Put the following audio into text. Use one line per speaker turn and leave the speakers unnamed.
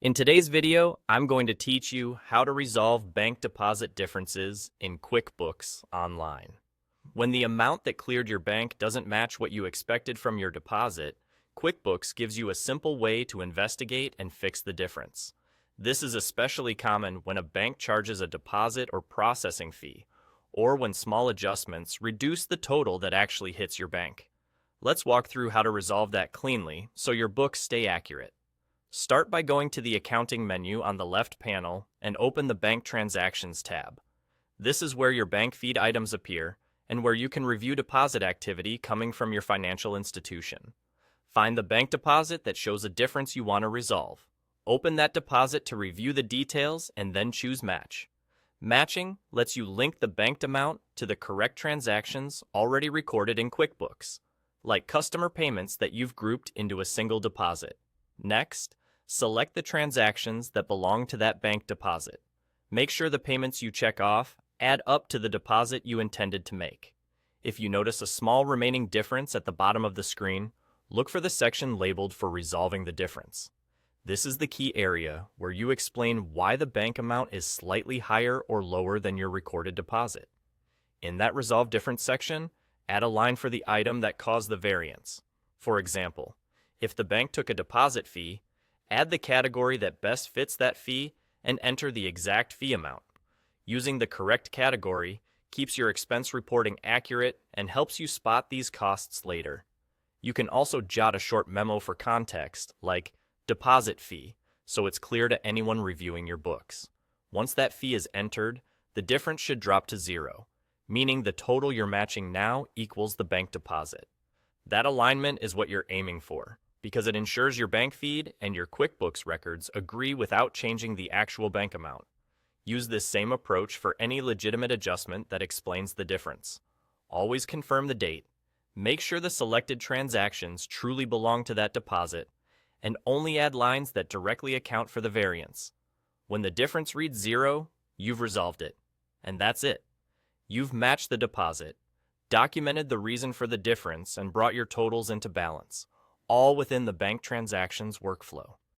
In today's video, I'm going to teach you how to resolve bank deposit differences in QuickBooks Online. When the amount that cleared your bank doesn't match what you expected from your deposit, QuickBooks gives you a simple way to investigate and fix the difference. This is especially common when a bank charges a deposit or processing fee, or when small adjustments reduce the total that actually hits your bank. Let's walk through how to resolve that cleanly so your books stay accurate. Start by going to the Accounting menu on the left panel and open the Bank Transactions tab. This is where your bank feed items appear and where you can review deposit activity coming from your financial institution. Find the bank deposit that shows a difference you want to resolve. Open that deposit to review the details and then choose Match. Matching lets you link the banked amount to the correct transactions already recorded in QuickBooks, like customer payments that you've grouped into a single deposit. Next, select the transactions that belong to that bank deposit. Make sure the payments you check off add up to the deposit you intended to make. If you notice a small remaining difference at the bottom of the screen, look for the section labeled for resolving the difference. This is the key area where you explain why the bank amount is slightly higher or lower than your recorded deposit. In that Resolve Difference section, add a line for the item that caused the variance. For example, if the bank took a deposit fee, add the category that best fits that fee and enter the exact fee amount. Using the correct category keeps your expense reporting accurate and helps you spot these costs later. You can also jot a short memo for context, like deposit fee, so it's clear to anyone reviewing your books. Once that fee is entered, the difference should drop to zero, meaning the total you're matching now equals the bank deposit. That alignment is what you're aiming for, because it ensures your bank feed and your QuickBooks records agree without changing the actual bank amount. Use this same approach for any legitimate adjustment that explains the difference. Always confirm the date, make sure the selected transactions truly belong to that deposit, and only add lines that directly account for the variance. When the difference reads zero, you've resolved it. And that's it. You've matched the deposit, documented the reason for the difference, and brought your totals into balance, all within the bank transactions workflow.